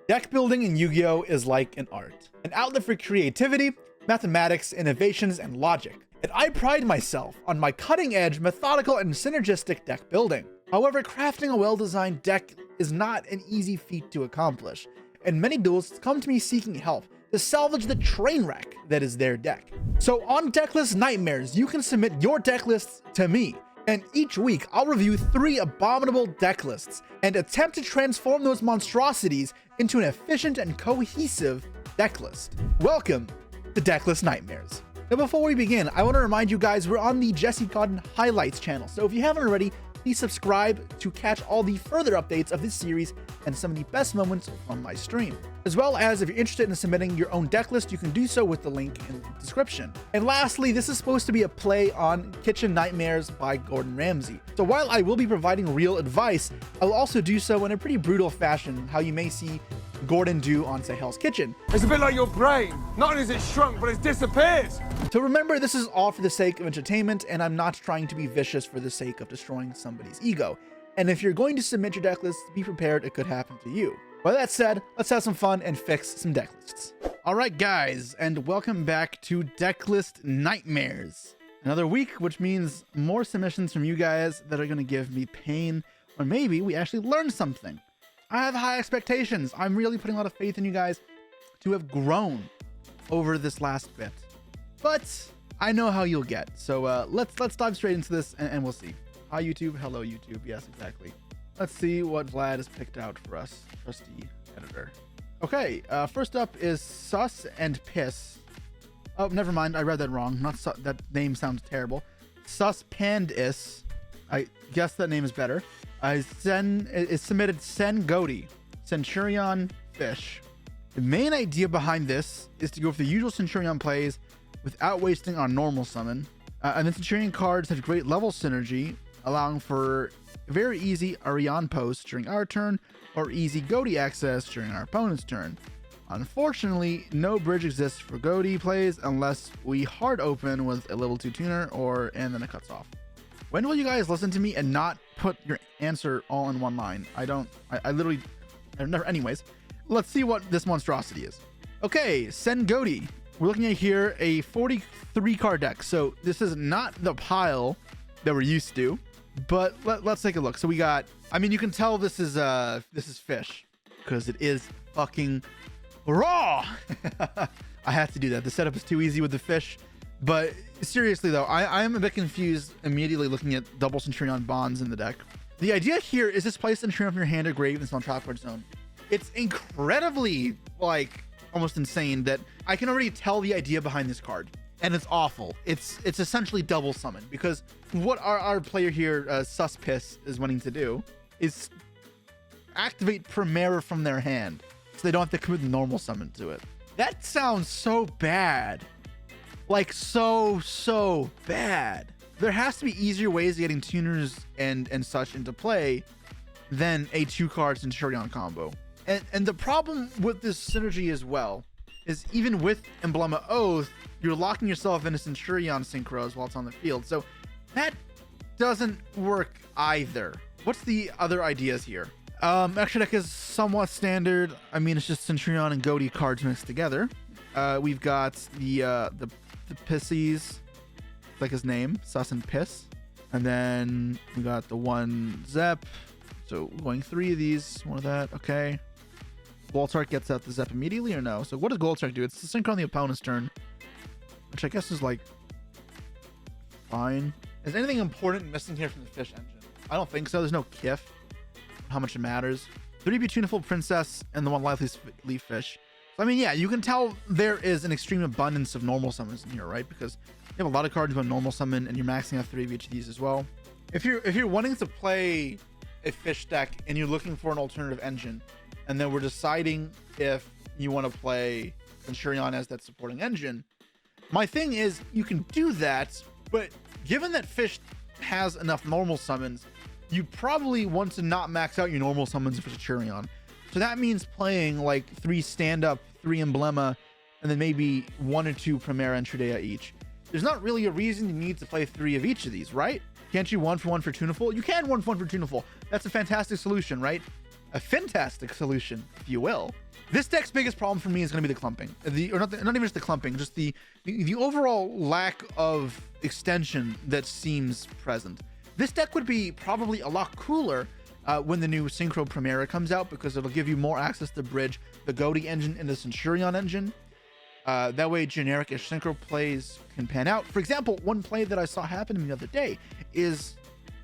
Deck building in Yu-Gi-Oh! Is like an art, an outlet for creativity, mathematics, innovations, and logic. And I pride myself on my cutting-edge, methodical, and synergistic deck building. However, crafting a well-designed deck is not an easy feat to accomplish, and many duelists come to me seeking help to salvage the train wreck that is their deck. So on Decklist Nightmares, you can submit your deck lists to me, and each week I'll review 3 abominable deck lists and attempt to transform those monstrosities into an efficient and cohesive deck list. Welcome to Decklist Nightmares. Now before we begin, I want to remind you guys we're on the Jesse Cotton Highlights channel, so if you haven't already, please subscribe to catch all the further updates of this series and some of the best moments from my stream. As well as if you're interested in submitting your own deck list, you can do so with the link in the description. And lastly, this is supposed to be a play on Kitchen Nightmares by Gordon Ramsay. So while I will be providing real advice, I'll also do so in a pretty brutal fashion, how you may see Gordon do on, say, Hell's Kitchen. It's a bit like your brain. Not only is it shrunk, but it's disappeared. So remember, this is all for the sake of entertainment, and I'm not trying to be vicious for the sake of destroying somebody's ego. And if you're going to submit your deck list, be prepared it could happen to you. With that said, let's have some fun and fix some deck lists. All right, guys, and welcome back to Decklist Nightmares. Another week, which means more submissions from you guys that are going to give me pain, or maybe we actually learned something. I have high expectations. I'm really putting a lot of faith in you guys to have grown over this last bit. But I know how you'll get. So let's dive straight into this and we'll see. Hi, YouTube. Hello, YouTube. Yes, exactly. Let's see what Vlad has picked out for us, trusty editor. Okay, first up is Sus and Piss. Oh, never mind. I read that wrong. That name sounds terrible. Suspendis. I guess that name is better. Is submitted Sen Godi, Centurion Fish. The main idea behind this is to go for the usual Centurion plays without wasting on normal summon. And the Centurion cards have great level synergy, allowing for very easy Ariane post during our turn or easy Godi access during our opponent's turn. Unfortunately, no bridge exists for Godi plays unless we hard open with a level 2 tuner and then it cuts off. When will you guys listen to me and not put your answer all in one line? I literally never. Anyways, let's see what this monstrosity is. Okay, Sen Godi. We're looking at here a 43 card deck. So this is not the pile that we're used to, but let's take a look. So we got, I mean, you can tell this is fish because it is fucking raw. I have to do that. The setup is too easy with the fish. But seriously though, I am a bit confused immediately looking at double Centurion bonds in the deck. The idea here is just place Centurion from your hand or grave and it's on top card zone. It's incredibly, like, almost insane that I can already tell the idea behind this card. And it's awful. It's essentially double summon because what our player here, Suspiss, is wanting to do is activate Primera from their hand so they don't have to commit the normal summon to it. That sounds so bad. Like so bad. There has to be easier ways of getting tuners and such into play than a 2-card Centurion combo. And the problem with this synergy as well is even with Emblema Oath, you're locking yourself into Centurion synchros while it's on the field. So that doesn't work either. What's the other ideas here? Extra deck is somewhat standard. I mean, it's just Centurion and Godi cards mixed together. We've got the Pissies, like his name, Sus and Piss. And then we got the one Zep. So going 3 of these, one of that. Okay. Goltark gets out the Zep immediately or no? So what does Goltark do? It's the synchro on the opponent's turn, which I guess is like fine. Is anything important missing here from the fish engine? I don't think so. There's no Kif. How much it matters. 3 Tuneful Princess and the one Lively Leaf Fish. So, I mean, yeah, you can tell there is an extreme abundance of normal summons in here, right? Because you have a lot of cards with normal summon and you're maxing out 3 of each of these as well. If you're wanting to play a fish deck and you're looking for an alternative engine, and then we're deciding if you want to play Centurion as that supporting engine, my thing is you can do that, but given that fish has enough normal summons, you probably want to not max out your normal summons for Centurion. So that means playing like 3 stand-up, 3 Emblema, and then maybe 1 or 2 Primera and Tridea each. There's not really a reason you need to play 3 of each of these, right? Can't you 1 for 1 for Tuneful? You can 1 for 1 for Tuneful. That's a fantastic solution, right? a fantastic solution, if you will. This deck's biggest problem for me is going to be the clumping. Not even just the clumping, just the overall lack of extension that seems present. This deck would be probably a lot cooler when the new Synchro Primera comes out, because it'll give you more access to bridge the Goaty engine and the Centurion engine. That way generic-ish synchro plays can pan out. For example, one play that I saw happen the other day is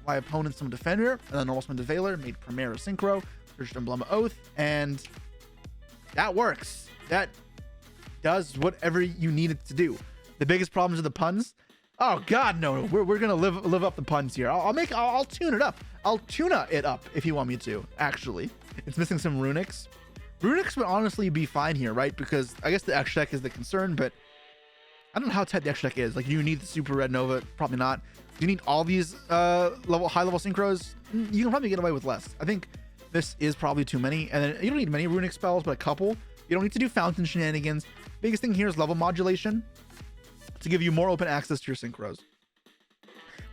my opponent summoned Defender and then normal summoned Veiler, made Primera synchro, searched Emblem of Oath, and that works. That does whatever you need it to do. The biggest problems are the puns. Oh god, no, we're gonna live up the puns here. I'll tune it up. I'll tuna it up if you want me to. Actually, it's missing some runics. Runics would honestly be fine here, right? Because I guess the extra deck is the concern, but I don't know how tight the extra deck is. Like, do you need the Super Red Nova? Probably not. Do you need all these high level synchros? You can probably get away with less. I think this is probably too many, and then you don't need many runic spells, but a couple. You don't need to do fountain shenanigans. Biggest thing here is level modulation to give you more open access to your synchros,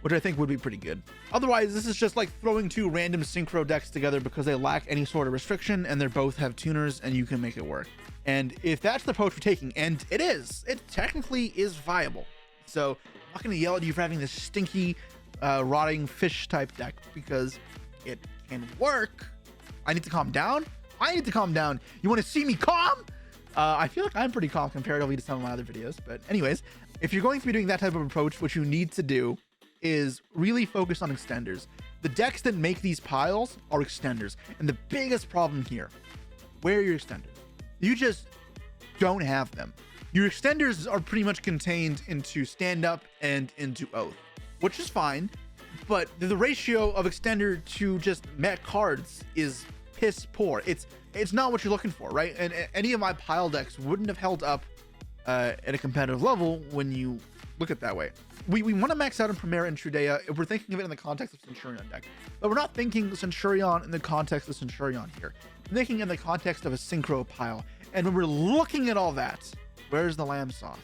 which I think would be pretty good. Otherwise, this is just like throwing two random synchro decks together because they lack any sort of restriction and they both have tuners and you can make it work. And if that's the approach we're taking, and it technically is viable. So I'm not going to yell at you for having this stinky, rotting fish type deck, because it can work. I need to calm down. You want to see me calm? I feel like I'm pretty calm comparatively to some of my other videos. But anyways, if you're going to be doing that type of approach, what you need to do is really focus on extenders. The decks that make these piles are extenders. And the biggest problem here, where are your extenders? You just don't have them. Your extenders are pretty much contained into stand up and into oath, which is fine, but the ratio of extender to just mech cards is piss poor. It's not what you're looking for, right? And any of my pile decks wouldn't have held up at a competitive level when you look at it that way. We want to max out in Primera and Trudea if we're thinking of it in the context of Centurion deck, but we're not thinking Centurion in the context of Centurion here. We're thinking in the context of a synchro pile. And when we're looking at all that, where's the lamb sauce?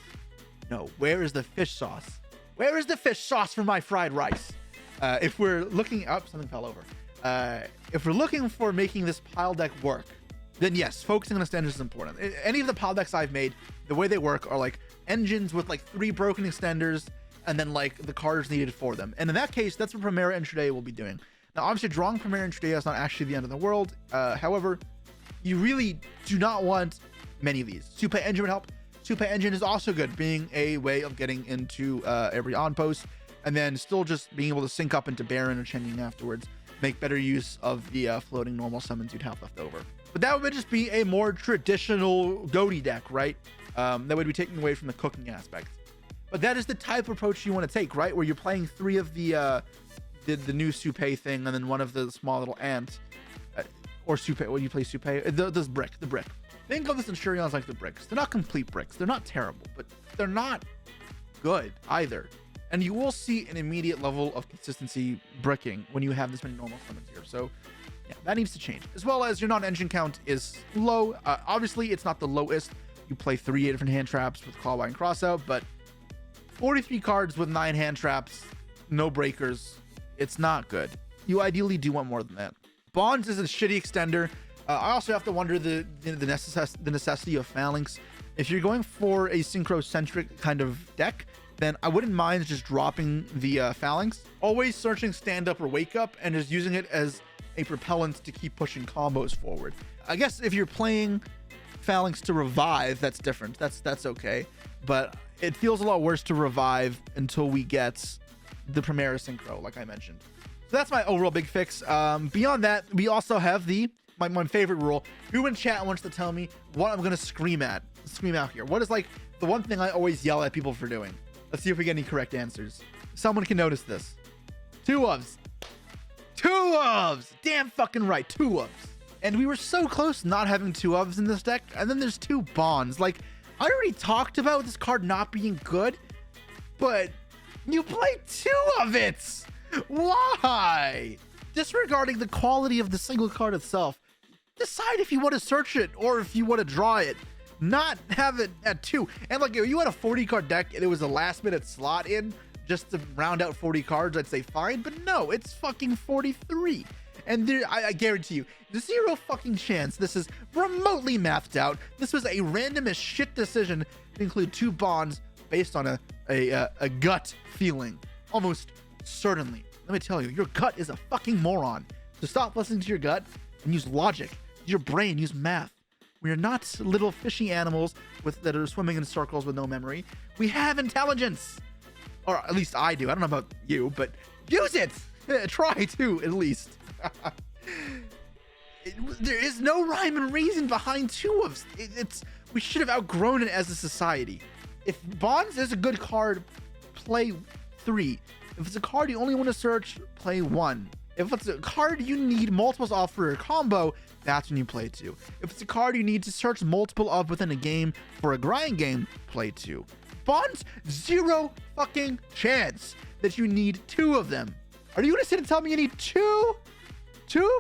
No, where is the fish sauce? Where is the fish sauce for my fried rice? If we're looking up, something fell over. If we're looking for making this pile deck work, then yes, focusing on extenders is important. Any of the pile decks I've made, the way they work are like engines with like 3 broken extenders and then like the cards needed for them. And in that case, that's what Primera and Trudea will be doing. Now, obviously, drawing Primera and Trudea is not actually the end of the world. However, you really do not want many of these. Super Engine would help. Super Engine is also good, being a way of getting into every on post and then still just being able to sync up into Baron or Chen Ying afterwards. Make better use of the floating normal summons you'd have left over. But that would just be a more traditional Goaty deck, right? That would be taking away from the cooking aspect. But that is the type of approach you want to take, right? Where you're playing 3 of the new Supé thing and then 1 of the small little ant. Or Supé, when you play Supé, the brick. Think of the Centurions like the bricks. They're not complete bricks. They're not terrible, but they're not good either. And you will see an immediate level of consistency bricking when you have this many normal summons here. So yeah, that needs to change. As well as your non-engine count is low. Obviously, it's not the lowest. You play 3 different hand traps with Clawbite and Crossout, but 43 cards with 9 hand traps, no breakers. It's not good. You ideally do want more than that. Bonds is a shitty extender. I also have to wonder the necessity of Phalanx. If you're going for a synchro-centric kind of deck, then I wouldn't mind just dropping the Phalanx. Always searching stand up or wake up and just using it as a propellant to keep pushing combos forward. I guess if you're playing Phalanx to revive, that's different. That's okay. But it feels a lot worse to revive until we get the Primera Synchro, like I mentioned. So that's my overall big fix. Beyond that, we also have my favorite rule. Who in chat wants to tell me what I'm gonna scream out here? What is like the one thing I always yell at people for doing? Let's see if we get any correct answers. Someone can notice this. 2 ofs. 2 ofs! Damn fucking right, 2 ofs. And we were so close to not having 2 ofs in this deck, and then there's 2 bonds. Like, I already talked about this card not being good, but you play 2 of it! Why? Disregarding the quality of the single card itself, decide if you want to search it or if you want to draw it. Not have it at 2. And like, if you had a 40 card deck and it was a last minute slot in just to round out 40 cards, I'd say fine, but no, it's fucking 43. And there, I guarantee you, zero fucking chance this is remotely mathed out. This was a random as shit decision to include 2 bonds based on a gut feeling. Almost certainly. Let me tell you, your gut is a fucking moron. So stop listening to your gut and use logic. Use your brain, use math. We are not little fishy animals that are swimming in circles with no memory. We have intelligence. Or at least I do. I don't know about you, but use it. Try to, at least. There is no rhyme and reason behind 2 of it's. We should have outgrown it as a society. If Bonds is a good card, play 3. If it's a card you only want to search, play 1. If it's a card you need multiples off for a combo, that's when you play 2. If it's a card you need to search multiple of within a game for a grind game, play 2. Bonds, zero fucking chance that you need 2 of them. Are you gonna sit and tell me you need 2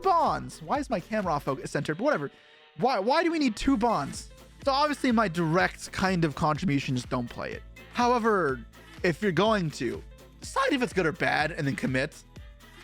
bonds? Why is my camera off centered? But whatever. Why do we need 2 bonds? So obviously my direct kind of contributions don't play it. However, if you're going to, decide if it's good or bad and then commit.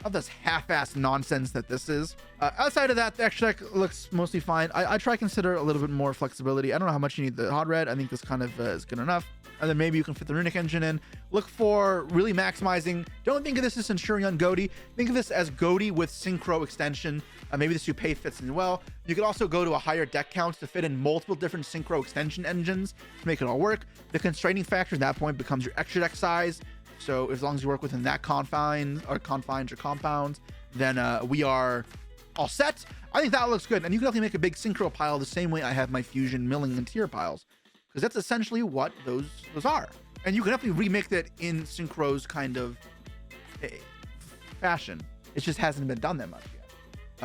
Of this half-assed nonsense that this is. Outside of that, the extra deck looks mostly fine. I try to consider a little bit more flexibility. I don't know how much you need the hot red. I think this kind of is good enough. And then maybe you can fit the runic engine in. Look for really maximizing. Don't think of this as Centurion Goatee. Think of this as Goatee with synchro extension. Maybe the Supay fits in well. You could also go to a higher deck count to fit in multiple different synchro extension engines to make it all work. The constraining factor at that point becomes your extra deck size. So as long as you work within that confines or compounds, then we are all set. I think that looks good. And you can definitely make a big synchro pile the same way I have my fusion, milling, and tier piles. Because that's essentially what those are. And you can definitely remake that in synchro's kind of fashion. It just hasn't been done that much yet.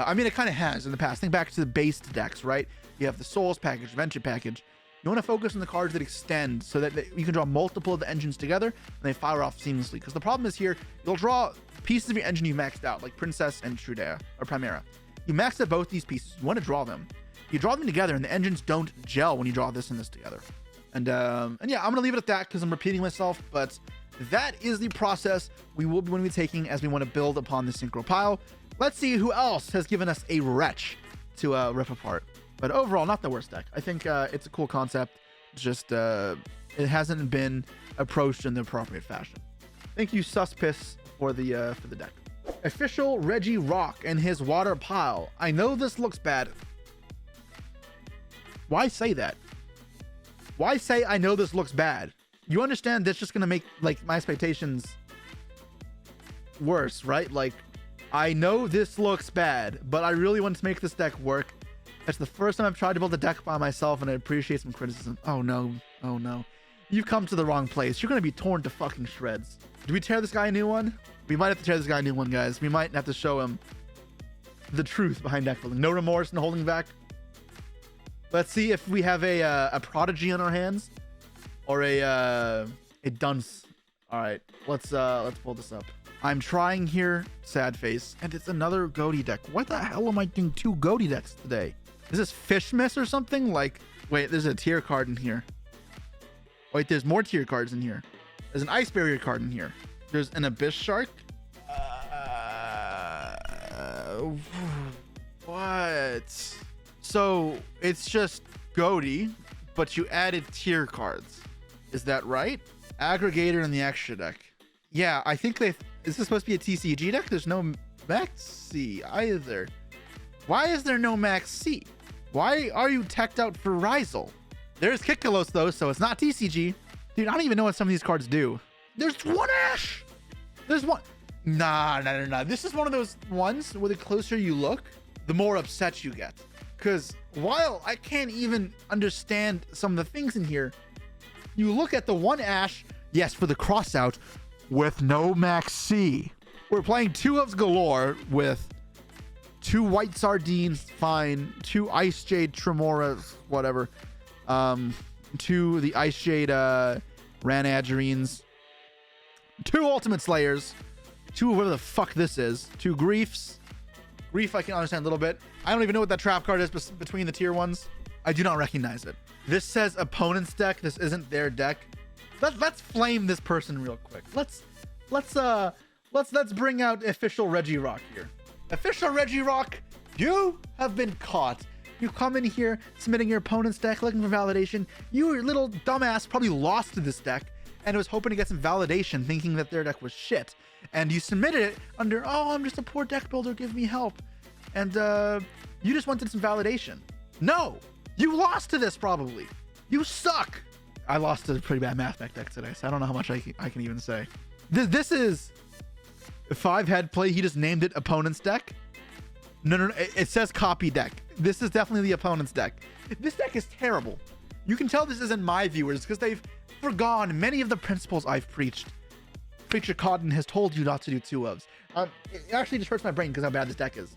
I mean, it kind of has in the past. Think back to the based decks, right? You have the Souls package, Venture package. You want to focus on the cards that extend so that you can draw multiple of the engines together and they fire off seamlessly. Because the problem is here, you'll draw pieces of your engine you maxed out, like Princess and Trudea or Primera. You maxed out both these pieces. You want to draw them. You draw them together and the engines don't gel when you draw this and this together. And yeah, I'm going to leave it at that because I'm repeating myself. But that is the process we will be taking as we want to build upon the synchro pile. Let's see who else has given us a wretch to rip apart. But overall, not the worst deck. I think it's a cool concept. Just it hasn't been approached in the appropriate fashion. Thank you, Suspiss, for the deck. Official Reggie Rock and his water pile. I know this looks bad. Why say that? Why say I know this looks bad? You understand that's just gonna make like my expectations worse, right? Like, I know this looks bad, but I really want to make this deck work. It's the first time I've tried to build a deck by myself, and I appreciate some criticism. Oh no, oh no. You've come to the wrong place. You're gonna be torn to fucking shreds. Do we tear this guy a new one? We might have to tear this guy a new one, guys. We might have to show him the truth behind deck building. No remorse, no holding back. Let's see if we have a prodigy on our hands or a dunce. All right, let's pull this up. I'm trying here, sad face, and it's another Goatee deck. What the hell am I doing 2 Goatee decks today? Is this Fish Miss or something? Like, wait, there's a tier card in here. Wait, there's more tier cards in here. There's an Ice Barrier card in here. There's an Abyss Shark. What? So it's just Goatee, but you added tier cards. Is that right? Aggregator in the extra deck. Yeah, I think is this supposed to be a TCG deck? There's no Max C either. Why is there no Max C? Why are you teched out for Rizal? There's Kikalos though, so it's not TCG. Dude, I don't even know what some of these cards do. There's one Ash. There's one. Nah. This is one of those ones where the closer you look, the more upset you get. Because while I can't even understand some of the things in here, you look at the one Ash, yes, for the cross out, with no Max C. We're playing 2 ups galore with 2 White Sardines, fine, 2 Ice Jade Tremoras, whatever, 2 the Ice Jade Ranadgerines, 2 Ultimate Slayers, 2 whatever the fuck this is, 2 Griefs. Grief I can understand a little bit. I don't even know what that trap card is between the tier ones. I do not recognize it. This says opponent's deck. This isn't their deck. Let's flame this person real quick. Let's bring out official Reggie Rock here. Official Regirock, you have been caught. You come in here submitting your opponent's deck looking for validation. You little dumbass probably lost to this deck and was hoping to get some validation thinking that their deck was shit. And you submitted it under, oh, I'm just a poor deck builder, give me help. And you just wanted some validation. No, you lost to this probably. You suck. I lost to a pretty bad math deck today, so I don't know how much I can even say. This is 5-head play. He just named it opponent's deck. No, it says copy deck. This is definitely the opponent's deck. This deck is terrible. You can tell this isn't my viewers because they've forgone many of the principles I've preached. Preacher Cotton has told you not to do 2-ofs. It actually just hurts my brain because how bad this deck is.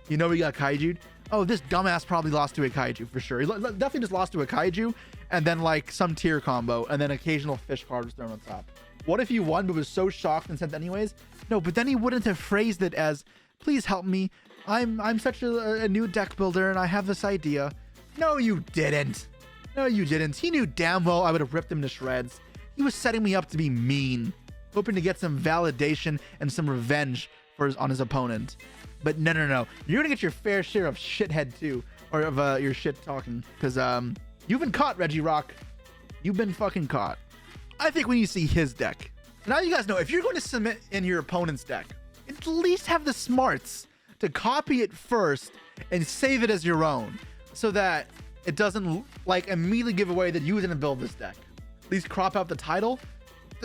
You know we got Kaiju. Oh, this dumbass probably lost to a Kaiju for sure. He definitely just lost to a Kaiju and then like some tier combo and then occasional fish card was thrown on top. What if he won but was so shocked and sent anyways? No, but then he wouldn't have phrased it as, please help me. I'm such a new deck builder and I have this idea. No, you didn't. No, you didn't. He knew damn well I would have ripped him to shreds. He was setting me up to be mean, hoping to get some validation and some revenge on his opponent. But no. You're gonna get your fair share of shithead too, or of your shit talking, because you've been caught, Regirock. You've been fucking caught. I think when you see his deck, so now you guys know if you're going to submit in your opponent's deck, at least have the smarts to copy it first and save it as your own, so that it doesn't like immediately give away that you didn't build this deck. At least crop out the title.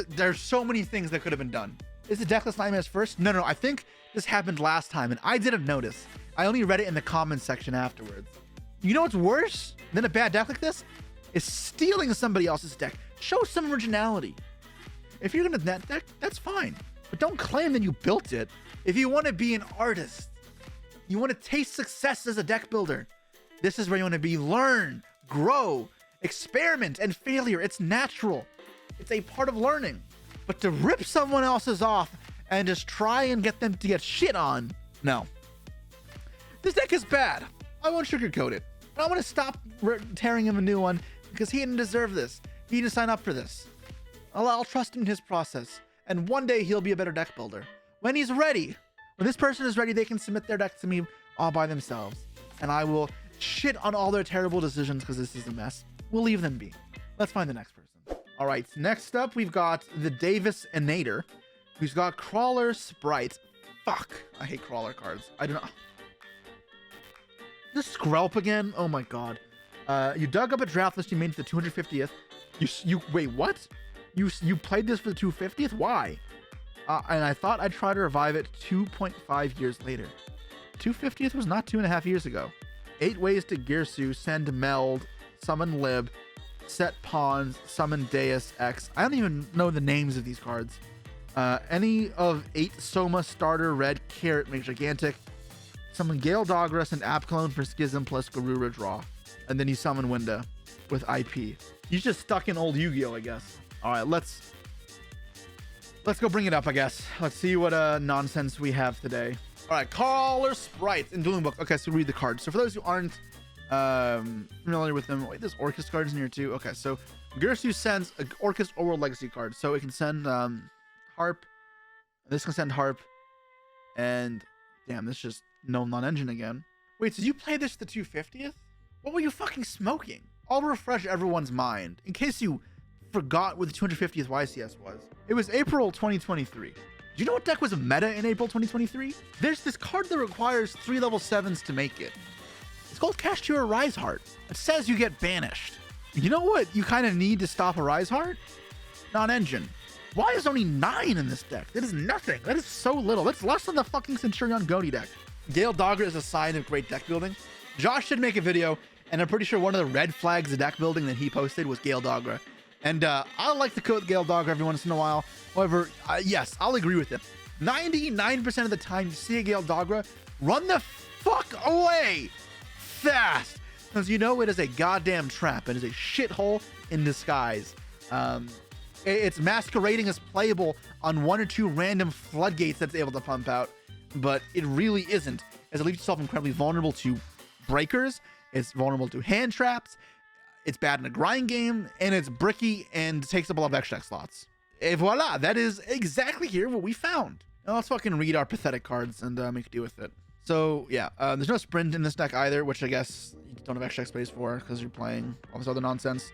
There's so many things that could have been done. Is the decklist nightmares first? No. I think this happened last time and I didn't notice. I only read it in the comments section afterwards. You know what's worse than a bad deck like this? Is stealing somebody else's deck. Show some originality. If you're gonna net deck, that's fine. But don't claim that you built it. If you want to be an artist, you want to taste success as a deck builder, this is where you want to be. Learn, grow, experiment, and failure. It's natural. It's a part of learning. But to rip someone else's off and just try and get them to get shit on, no. This deck is bad. I won't sugarcoat it. But I want to stop tearing him a new one because he didn't deserve this. He didn't sign up for this. I'll trust in his process. And one day he'll be a better deck builder. When he's ready, when this person is ready, they can submit their deck to me all by themselves. And I will shit on all their terrible decisions because this is a mess. We'll leave them be. Let's find the next person. All right, next up, we've got the Davis Inator, who's got Crawler Sprite. Fuck, I hate Crawler cards. I don't know. This Skrelp again? Oh my god. You dug up a draft list you made for the 250th. You wait, what? You played this for the 250th? Why? And I thought I'd try to revive it 2.5 years later. 250th was not 2.5 years ago. 8 ways to Girsu, send Meld, summon Lib, set pawns, summon Deus X. I don't even know the names of these cards. Any of 8 Soma starter red carrot make gigantic. Summon Gale Doggerus and App Clone for Schism plus Garura draw. And then you summon Winda with IP. He's just stuck in old Yu-Gi-Oh, I guess. Alright, let's go bring it up, I guess. Let's see what nonsense we have today. Alright, Crawler Sprite in Dueling Book. Okay, so read the cards. So for those who aren't familiar with them, wait, there's Orcus cards in here too. Okay, so Girsu sends an Orcus Overworld Legacy card, so it can send Harp. This can send Harp, and damn, this just no non-engine again. Wait, so you played this the 250th? What were you fucking smoking? I'll refresh everyone's mind in case you forgot what the 250th YCS was. It was April 2023. Do you know what deck was meta in April 2023? There's this card that requires 3 level 7s to make it. It's called Kashtira Rise Heart. It says you get banished. You know what you kind of need to stop a Rise Heart? Non-engine. Why is only 9 in this deck? That is nothing. That is so little. That's less than the fucking Centurion Goni deck. Gale Dogger is a sign of great deck building. Josh did make a video, and I'm pretty sure one of the red flags of deck building that he posted was Gale Dogger. And I like to quote Gale Dogger every once in a while. However, yes, I'll agree with him. 99% of the time you see a Gale Dogger, run the fuck away fast. Because you know it is a goddamn trap. It is a shithole in disguise. It's masquerading as playable on 1 or 2 random floodgates that's able to pump out. But it really isn't, as it leaves yourself incredibly vulnerable to breakers. It's vulnerable to hand traps. It's bad in a grind game, and it's bricky and takes up a lot of extra deck slots. Et voila, that is exactly here what we found. Now let's fucking read our pathetic cards and make do with it. So yeah, there's no sprint in this deck either, which I guess you don't have extra space for because you're playing all this other nonsense.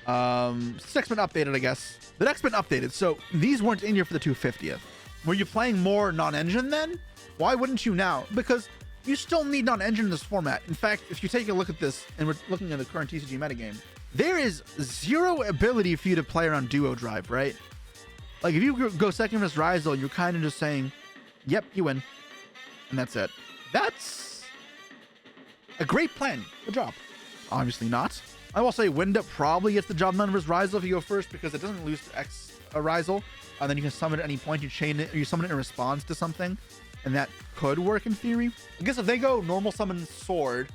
This deck's been updated, I guess. The deck's been updated, so these weren't in here for the 250th. Were you playing more non-engine then? Why wouldn't you now? Because you still need non-engine in this format. In fact, if you take a look at this, and we're looking at the current TCG metagame, there is zero ability for you to play around duo drive, right? Like if you go second versus Rizal, you're kind of just saying, yep, you win. And that's it. That's a great plan. Good job. Obviously not. I will say Windup probably gets the job done versus Rizal if you go first because it doesn't lose to X Rizal. And then you can summon it at any point. You chain it, or you summon it in response to something. And that could work in theory. I guess if they go normal summon Sword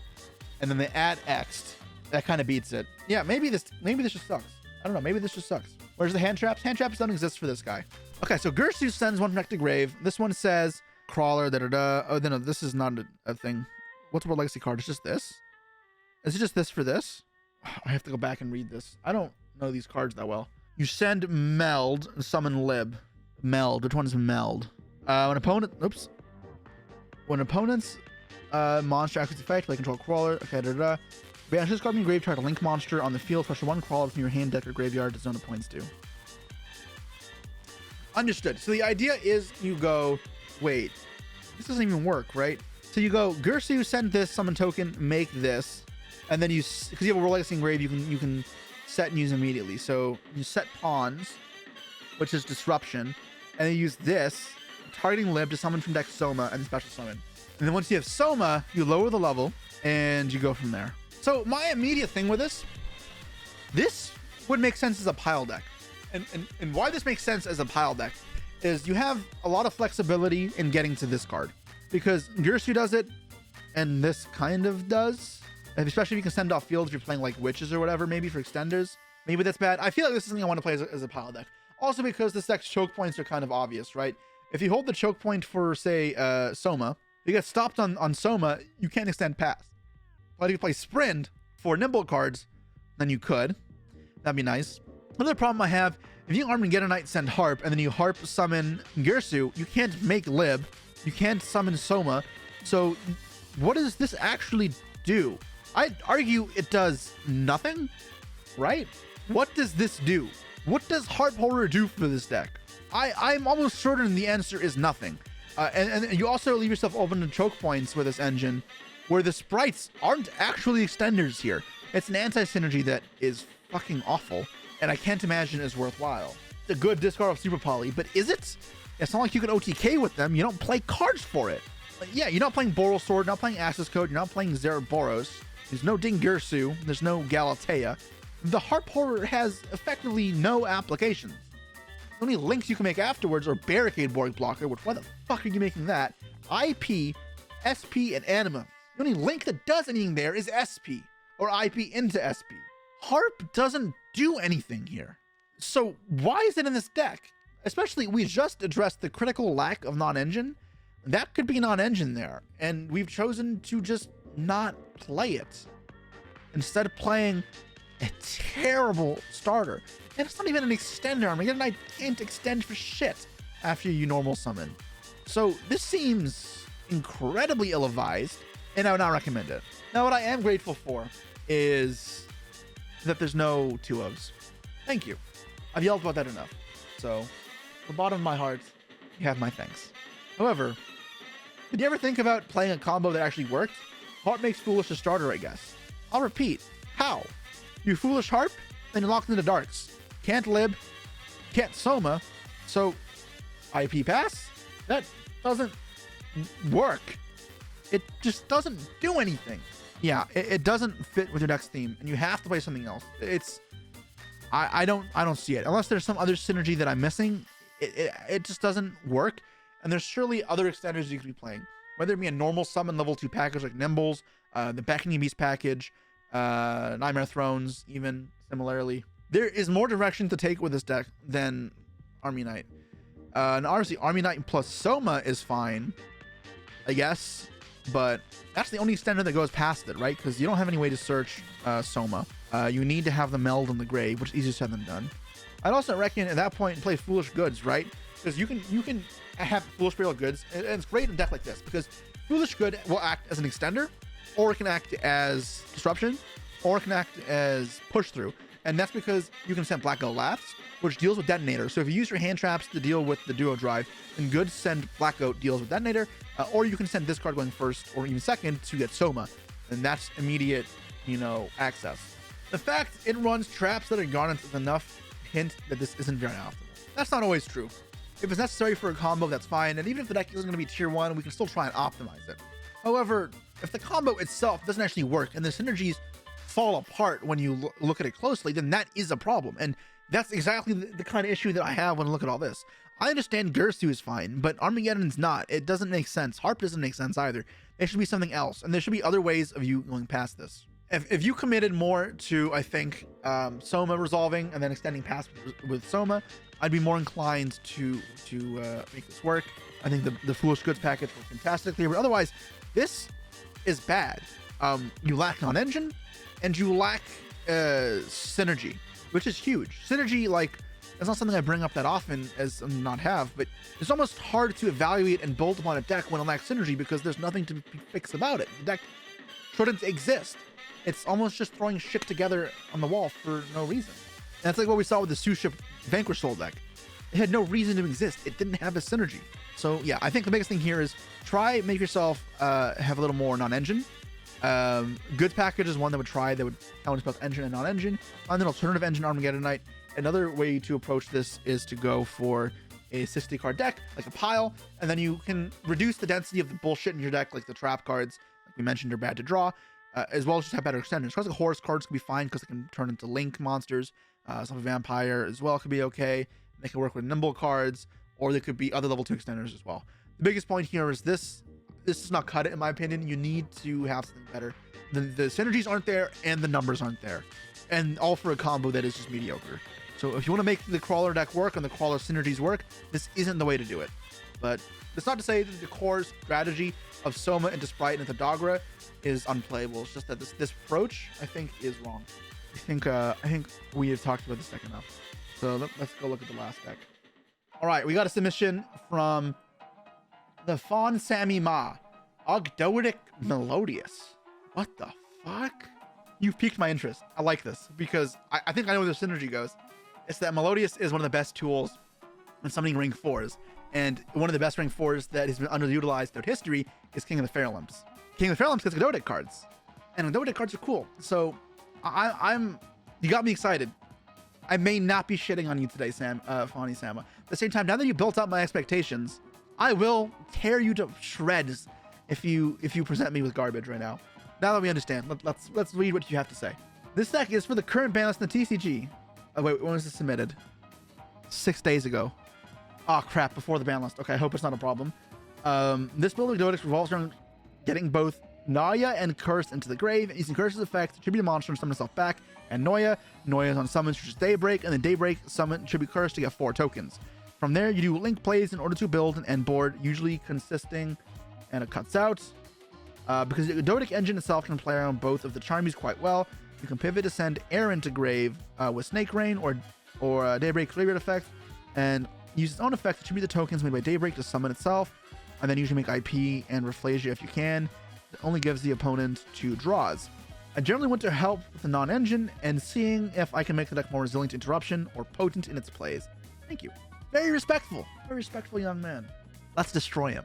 and then they add X, that kind of beats it. Yeah, maybe this just sucks. I don't know. Maybe this just sucks. Where's the hand traps? Hand traps don't exist for this guy. Okay, so Gersu sends one back to grave. This one says crawler, Oh, no, this is not a thing. What's World Legacy card? It's just this? Is it just this for this? I have to go back and read this. I don't know these cards that well. You send meld, summon lib. Meld, which one is meld? When opponent's monster activates effect, play control crawler. Okay, banish this card from your grave, target a link monster on the field, special one crawler from your hand, deck, or graveyard to zone of points to. Understood. So the idea is you go, wait, this doesn't even work, right? So you go, Gersu, send this summon token, make this, and then because you have a World Legacy Grave, you can set and use immediately. So you set pawns, which is disruption, and then you use this, targeting lib to summon from deck Soma and special summon. And then once you have Soma, you lower the level and you go from there. So my immediate thing with this would make sense as a pile deck. And why this makes sense as a pile deck is you have a lot of flexibility in getting to this card because Gersu does it and this kind of does, and especially if you can send off field if you're playing like witches or whatever, maybe for extenders. Maybe that's bad. I feel like this is something I want to play as a pile deck. Also because this deck's choke points are kind of obvious, right? If you hold the choke point for, say, Soma, you get stopped on Soma, you can't extend past. But if you play Sprint for Nimble cards, then you could. That'd be nice. Another problem I have, if you Armageddonite send Harp, and then you Harp summon Gersu, you can't make Lib, you can't summon Soma, so what does this actually do? I'd argue it does nothing, right? What does this do? What does Harp Horror do for this deck? I'm almost certain the answer is nothing. And you also leave yourself open to choke points with this engine, where the sprites aren't actually extenders here. It's an anti-synergy that is fucking awful, and I can't imagine is worthwhile. It's a good discard of Super Poly, but is it? It's not like you can OTK with them. You don't play cards for it. Yeah, you're not playing Boral Sword, not playing Access Code, you're not playing Zeraboros. There's no Dingirsu, there's no Galatea. The Harp Horror has effectively no applications. The only links you can make afterwards are Barricade Borg Blocker, which why the fuck are you making that? IP, SP, and Anima. The only link that does anything there is SP, or IP into SP. Harp doesn't do anything here. So why is it in this deck? Especially, we just addressed the critical lack of non-engine. That could be non-engine there, and we've chosen to just not play it. Instead of playing a terrible starter. And it's not even an extender. I can't extend for shit after you normal summon. So this seems incredibly ill-advised, and I would not recommend it. Now, what I am grateful for is that there's no 2-ofs. Thank you. I've yelled about that enough. So, from the bottom of my heart, you have my thanks. However, did you ever think about playing a combo that actually worked? Harp makes Foolish a starter, I guess. I'll repeat. How? You Foolish Harp, then you're locked into Darks. Can't Lib, can't Soma, so IP pass? That doesn't work. It just doesn't do anything. Yeah, it doesn't fit with your deck's theme, and you have to play something else. I don't see it. Unless there's some other synergy that I'm missing, it just doesn't work. And there's surely other extenders you could be playing. Whether it be a normal summon level 2 package like Nimbles, the Beckoning Beast package, Nightmare Thrones, even similarly. There is more direction to take with this deck than Army Knight. And obviously, Army Knight plus Soma is fine, I guess. But that's the only extender that goes past it, right? Because you don't have any way to search Soma. You need to have the meld in the grave, which is easier said than done. I'd also reckon at that point play Foolish Goods, right? because you can have Foolish Burial Goods, and it's great in a deck like this because Foolish Good will act as an extender, or it can act as disruption, or it can act as push through. And that's because you can send Black Goat Laughs, which deals with Detonator. So if you use your hand traps to deal with the duo drive, then Good send Black Goat deals with Detonator, or you can send this card going first or even second to get Soma, and that's immediate, access. The fact it runs traps that are garnets is enough hint that this isn't very optimal. That's not always true. If it's necessary for a combo, that's fine, and even if the deck isn't going to be tier 1, we can still try and optimize it. However, if the combo itself doesn't actually work and the synergies fall apart when you look at it closely, then that is a problem. And that's exactly the kind of issue that I have when I look at all this. I understand Gersu is fine, but Armageddon's not. It doesn't make sense. Harp doesn't make sense either. It should be something else, and there should be other ways of you going past this. If you committed more to, I think, Soma resolving and then extending past with Soma, I'd be more inclined to make this work. I think the Foolish Goods package was fantastically, but otherwise, this is bad. You lack non-engine, and you lack synergy, which is huge. Synergy, it's not something I bring up that often as not have, but it's almost hard to evaluate and build upon a deck when it lacks synergy because there's nothing to fix about it. The deck shouldn't exist. It's almost just throwing shit together on the wall for no reason. And that's like what we saw with the Suship Vanquish Soul deck. It had no reason to exist. It didn't have a synergy. So yeah, I think the biggest thing here is make yourself have a little more non-engine. Goods package is one that would counter both engine and non-engine. Find an alternative engine Armageddonite. Another way to approach this is to go for a 60 card deck, like a pile, and then you can reduce the density of the bullshit in your deck, like the trap cards, like we mentioned, are bad to draw, as well as just have better extenders. Cards like Horus cards can be fine because they can turn into Link monsters. Some Vampire as well could be okay. They can work with Nimble cards, or they could be other level 2 extenders as well. The biggest point here is this does not cut it, in my opinion. You need to have something better. The synergies aren't there, and the numbers aren't there. And all for a combo that is just mediocre. So if you want to make the Crawler deck work and the Crawler synergies work, this isn't the way to do it. But that's not to say that the core strategy of Soma into Sprite and into Dogra is unplayable. It's just that this approach, I think, is wrong. I think we have talked about this deck enough. So let's go look at the last deck. All right, we got a submission from the Fawn Sammy Ma. Ogdoadic Melodious. What the fuck? You've piqued my interest. I like this because I think I know where the synergy goes. It's that Melodious is one of the best tools in summoning rank 4s. And one of the best rank 4s that has been underutilized throughout history is King of the Fair Limps. King of the Fair Limps gets Ogdoadic cards. And Ogdoadic cards are cool. So you got me excited. I may not be shitting on you today, Fawny Sama. At the same time, now that you built up my expectations, I will tear you to shreds if you present me with garbage right now. Now that we understand, let's read what you have to say. This deck is for the current ban list in the TCG. Oh wait, when was this submitted? 6 days ago. Oh crap, before the ban list. Okay, I hope it's not a problem. This build of Ogdoadic revolves around getting both Naya and Curse into the grave, and using Curse's effect to tribute a monster and summon itself back, and Noya is on summons, which is Daybreak, and the Daybreak summon tribute Curse to get 4 tokens. From there, you do link plays in order to build an end board, usually consisting, and it cuts out. Because the Ogdoadic engine itself can play around both of the Charmies quite well. You can pivot to send Aaron to grave with Snake Rain or Daybreak graveyard effect, and use its own effect to tribute the tokens made by Daybreak to summon itself, and then usually make IP and Rafflesia if you can. It only gives the opponent 2 draws. I generally want to help with the non-engine and seeing if I can make the deck more resilient to interruption or potent in its plays. Thank you. Very respectful young man. Let's destroy him.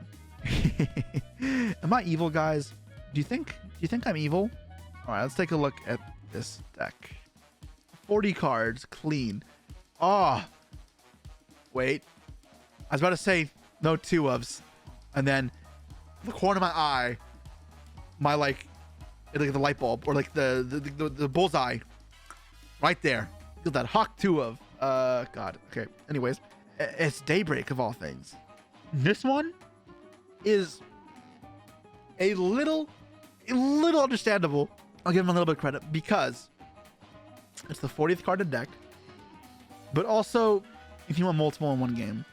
Am I evil, guys? Do you think I'm evil? All right, let's take a look at this deck. 40 cards, clean. Oh, wait. I was about to say no 2-ofs, and then the corner of my eye, like the light bulb or like the bullseye, right there. Feel that hawk 2-of. God. Okay. Anyways, it's Daybreak of all things. This one is a little understandable. I'll give him a little bit of credit because it's the 40th card in deck, but also if you want multiple in one game,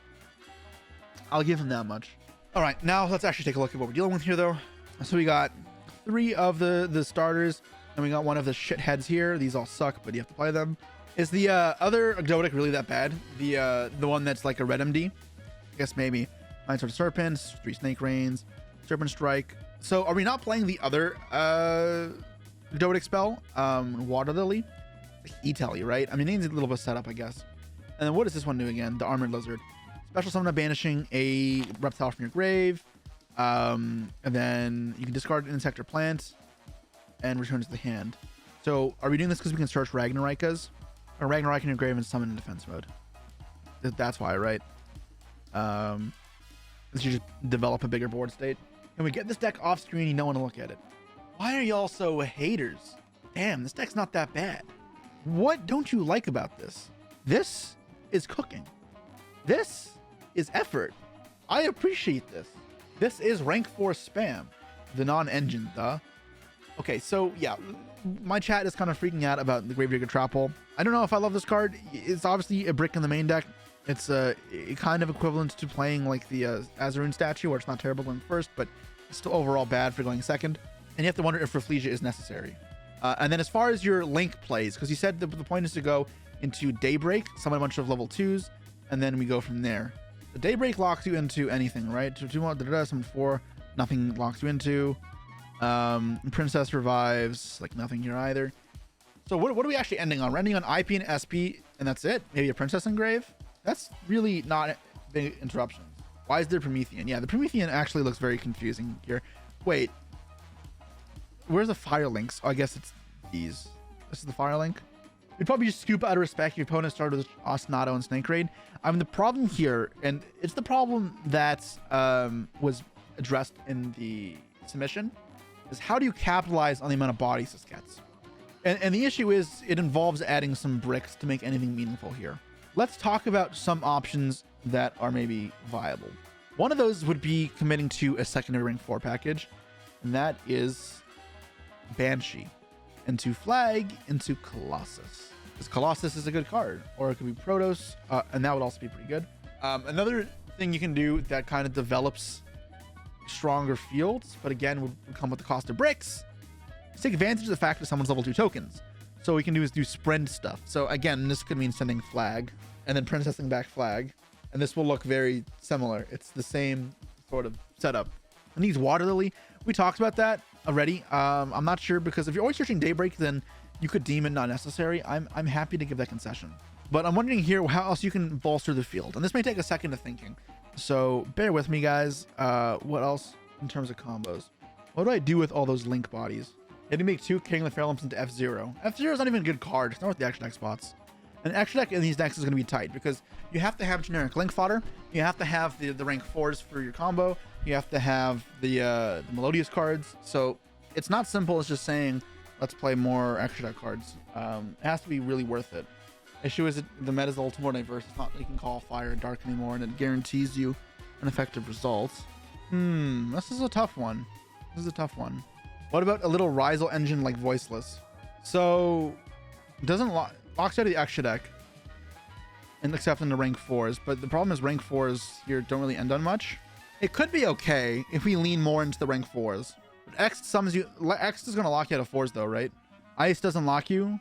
I'll give him that much. All right, now let's actually take a look at what we're dealing with here, though. So we got 3 of the starters, and we got 1 of the shitheads here. These all suck, but you have to play them. Is the other Ogdoadic really that bad? The one that's like a red MD? I guess maybe. 9 Sword Serpents, 3 Snake Rains, Serpent Strike. So are we not playing the other Doedic spell? Water Lily? E-Telly, right? I mean, it needs a little bit of setup, I guess. And then what does this one do again? The Armored Lizard. Special summon banishing a reptile from your grave. And then you can discard an insect or plant and return to the hand. So are we doing this because we can search Ragnarikas? Or Ragnarok in your grave and summon in defense mode? That's why, right? You just develop a bigger board state. And we get this deck off screen, you don't want to look at it. Why are y'all so haters? Damn, this deck's not that bad. What don't you like about this? This is cooking. This is effort. I appreciate this. This is rank 4 spam. The non-engine, duh. Okay, so yeah, my chat is kind of freaking out about the Gravedigger Trap Hole. I don't know if I love this card. It's obviously a brick in the main deck. It's kind of equivalent to playing like the Azaroon statue, where it's not terrible going first, but it's still overall bad for going second. And you have to wonder if Rafflesia is necessary. And then as far as your Link plays, because you said the point is to go into Daybreak, summon a bunch of level 2s, and then we go from there. The Daybreak locks you into anything, right? 2 summon 4, nothing locks you into. Princess revives, like nothing here either. So what are we actually ending on? We're ending on IP and SP, and that's it? Maybe a Princess Engrave? That's really not big interruptions. Why is there Promethean? Yeah, the Promethean actually looks very confusing here. Wait, where's the Fire Links? Oh, I guess it's these. This is the Fire Link. You'd probably just scoop out of respect if your opponent started with Ostinato and Snake Raid. I mean, the problem here, and it's the problem that was addressed in the submission, is how do you capitalize on the amount of bodies this gets? And the issue is it involves adding some bricks to make anything meaningful here. Let's talk about some options that are maybe viable. One of those would be committing to a secondary rank 4 package, and that is Banshee into Flag into Colossus. Because Colossus is a good card, or it could be Protoss, and that would also be pretty good. Another thing you can do that kind of develops stronger fields, but again would come with the cost of bricks, is take advantage of the fact that someone's level 2 tokens. So what we can do is do sprint stuff. So again, this could mean sending Flag and then princessing back Flag, and this will look very similar. It's the same sort of setup. And these Water Lily, we talked about that already. I'm not sure, because if you're always searching Daybreak, then you could deem it not necessary. I'm happy to give that concession, but I'm wondering here how else you can bolster the field, and this may take a second of thinking, so bear with me, guys. What else in terms of combos? What do I do with all those Link bodies? Did you make 2 King of the Fair Lumps into F-Zero? F-Zero is not even a good card. It's not worth the extra deck spots. An extra deck in these decks is going to be tight, because you have to have generic Link fodder. You have to have the rank 4s for your combo. You have to have the Melodious cards. So it's not simple as just saying, let's play more extra deck cards. It has to be really worth it. Issue is that the meta is a little more diverse. It's not like you can call Fire Dark anymore, and it guarantees you an effective result. This is a tough one. This is a tough one. What about a little Rizal engine like Voiceless? So it doesn't locks out of the extra deck, and except in the rank 4s. But the problem is rank 4s here don't really end on much. It could be okay if we lean more into the rank 4s. But X summons you. X is going to lock you out of 4s though, right? Ice doesn't lock you.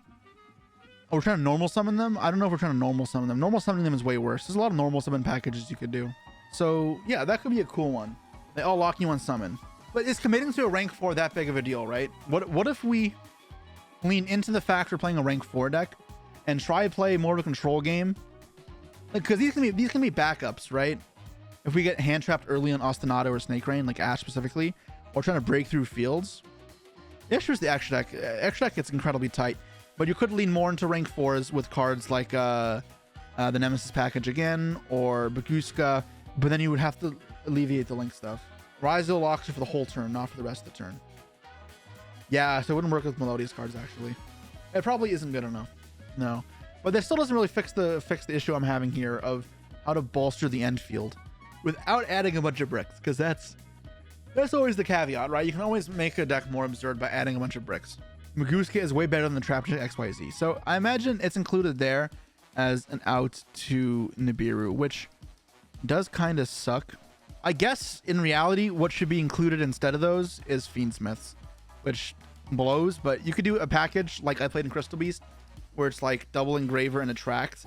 Oh, we're trying to normal summon them? I don't know if we're trying to normal summon them. Normal summoning them is way worse. There's a lot of normal summon packages you could do. So yeah, that could be a cool one. They all lock you on summon. But is committing to a rank 4 that big of a deal, right? What if we lean into the fact we're playing a rank 4 deck and try to play more of a control game? Like, because these can be backups, right? If we get hand trapped early on Ostinato or Snake Rain, like Ash specifically, or trying to break through fields. The issue is the extra deck. Extra deck gets incredibly tight, but you could lean more into rank 4s with cards like the Nemesis package again, or Baguska, but then you would have to alleviate the Link stuff. Rizal locks you for the whole turn, not for the rest of the turn. Yeah, so it wouldn't work with Melodious cards, actually. It probably isn't good enough. No. But that still doesn't really fix the issue I'm having here of how to bolster the end field without adding a bunch of bricks, because that's always the caveat, right? You can always make a deck more absurd by adding a bunch of bricks. Maguska is way better than the Trap Check XYZ, so I imagine it's included there as an out to Nibiru, which does kind of suck. I guess in reality, what should be included instead of those is Fiendsmiths, which blows, but you could do a package like I played in Crystal Beast, where it's like double Engraver and Attract,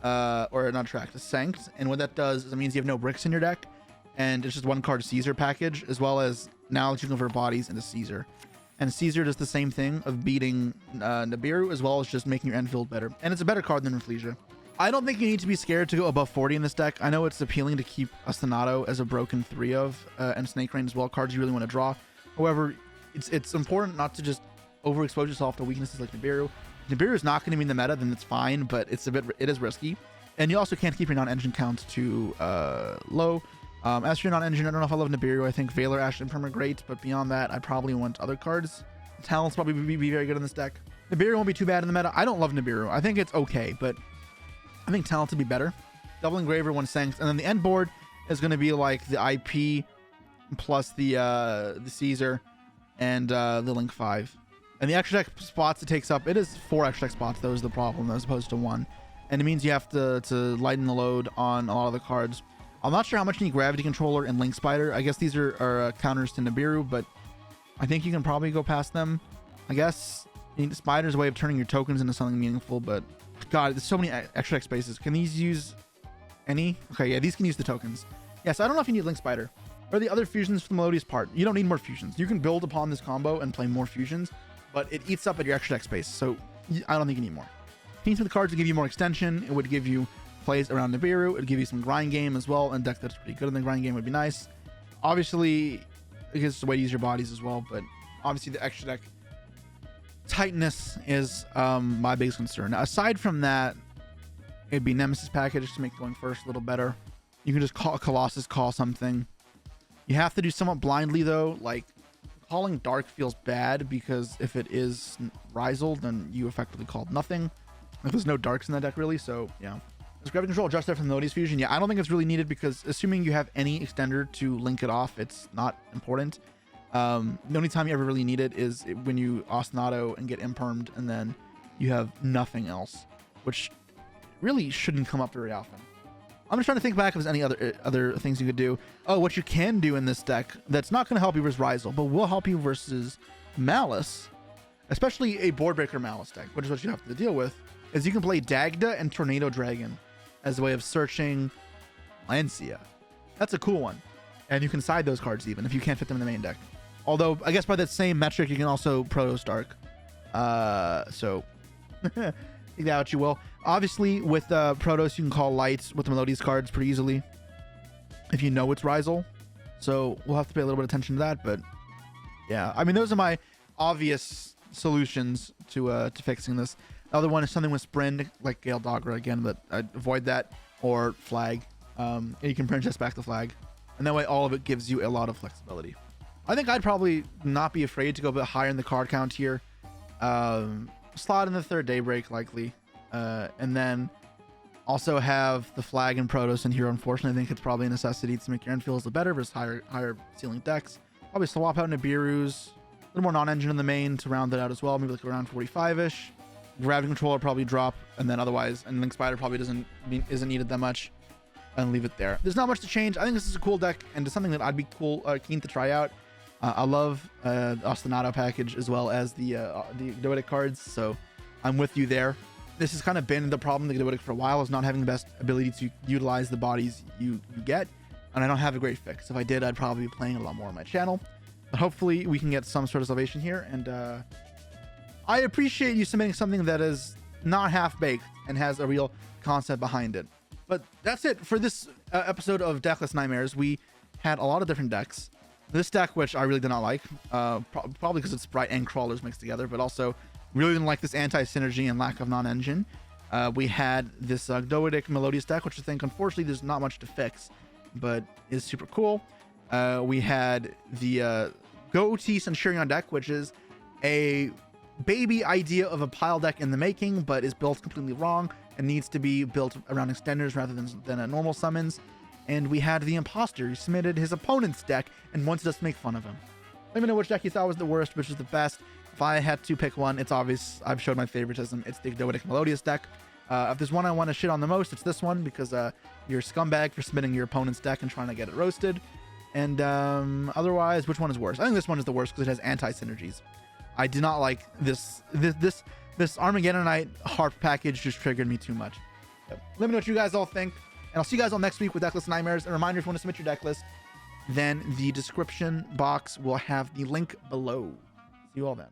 or not attract, Sanct. And what that does is it means you have no bricks in your deck, and it's just one card Caesar package, as well as now you can convert bodies into Caesar. And Caesar does the same thing of beating Nibiru, as well as just making your end field better. And it's a better card than Rafflesia. I don't think you need to be scared to go above 40 in this deck. I know it's appealing to keep Ostinato as a broken 3 of, and Snake Rain as well, cards you really want to draw. However, it's important not to just overexpose yourself to weaknesses like Nibiru. If Nibiru is not going to be in the meta, then it's fine, but it is risky. And you also can't keep your non-engine count too low. As for your non-engine, I don't know if I love Nibiru. I think Valor, Ash, and Imperm are great, but beyond that, I probably want other cards. Talents probably be very good in this deck. Nibiru won't be too bad in the meta. I don't love Nibiru. I think it's okay, but I think Talent would be better. Double Engraver, 1 Sanct, and then the end board is going to be like the IP plus the Caesar and the Link 5. And the extra deck spots it takes up, it is 4 extra deck spots. That was the problem, as opposed to 1. And it means you have to lighten the load on a lot of the cards. I'm not sure how much you need Gravity Controller and Link Spider. I guess these are counters to Nibiru, but I think you can probably go past them. I guess Spider's a way of turning your tokens into something meaningful, but God, there's so many extra deck spaces. Can these use any? Okay, yeah, these can use the tokens. Yes, I don't know if you need Link Spider or the other fusions for the Melodious part. You don't need more fusions. You can build upon this combo and play more fusions, but it eats up at your extra deck space, so I don't think you need more. Teams with the cards would give you more extension. It would give you plays around Nibiru. It would give you some grind game as well, and deck that's pretty good in the grind game would be nice. Obviously, because it's a way to use your bodies as well, but obviously the extra deck tightness is my biggest concern. Now, aside from that, it'd be Nemesis package to make going first a little better. You can just call Colossus, call something. You have to do somewhat blindly though. Like calling Dark feels bad because if it is Rizal, then you effectively called nothing. If there's no Darks in that deck really, so yeah. Is Gravity Control just there for the Melodious Fusion? Yeah, I don't think it's really needed because assuming you have any extender to link it off, it's not important. The only time you ever really need it is when you Ostinato and get impermed and then you have nothing else, which really shouldn't come up very often. I'm just trying to think back if there's any other things you could do. Oh, what you can do in this deck that's not going to help you versus Rizal, but will help you versus Malice, especially a board breaker Malice deck, which is what you have to deal with, is you can play Dagda and Tornado Dragon as a way of searching Lancia. That's a cool one. And you can side those cards even if you can't fit them in the main deck. Although, I guess by that same metric, you can also Protos Dark. So, think that what you will. Obviously, with Protos, you can call Lights with the Melodious cards pretty easily if you know it's Rizal. So, we'll have to pay a little bit of attention to that. But, yeah. I mean, those are my obvious solutions to fixing this. The other one is something with Sprint, like Gale Dogra again, but I'd avoid that. Or Flag. And you can princess back the Flag. And that way, all of it gives you a lot of flexibility. I think I'd probably not be afraid to go a bit higher in the card count here. Slot in the 3rd Daybreak, likely. And then also have the Flag and Protos in here. Unfortunately, I think it's probably a necessity to make your end feels better versus higher ceiling decks. Probably swap out Nibiru's. A little more non-engine in the main to round that out as well. Maybe like around 45-ish. Gravity Controller probably drop. And then otherwise, and Link Spider probably isn't needed that much. And leave it there. There's not much to change. I think this is a cool deck and it's something that I'd be keen to try out. I love Ostinato package as well as the Goetic cards, so I'm with you there. This has kind of been the problem with the Goetic for a while, is not having the best ability to utilize the bodies you get, and I don't have a great fix. If I did, I'd probably be playing a lot more on my channel, but hopefully we can get some sort of salvation here, and I appreciate you submitting something that is not half-baked and has a real concept behind it. But that's it for this episode of Deckless Nightmares. We had a lot of different decks. This deck, which I really did not like, probably because it's Sprite and Crawlers mixed together, but also really didn't like this anti-synergy and lack of non-engine. We had this Goetic Melodious deck, which I think, unfortunately, there's not much to fix, but is super cool. We had the Goatee Centurion deck, which is a baby idea of a pile deck in the making, but is built completely wrong and needs to be built around extenders rather than a normal summons. And we had the Imposter. He submitted his opponent's deck and wanted us to make fun of him. Let me know which deck you thought was the worst, which is the best. If I had to pick one, it's obvious. I've showed my favoritism. It's the Goetic Melodious deck. If there's one I want to shit on the most, it's this one, because you're a scumbag for submitting your opponent's deck and trying to get it roasted. And otherwise, which one is worse? I think this one is the worst because it has anti-synergies. I do not like this Armageddonite harp package. Just triggered me too much. Let me know what you guys all think, and I'll see you guys all next week with Decklist Nightmares. A reminder, if you want to submit your deck list, then the description box will have the link below. See you all then.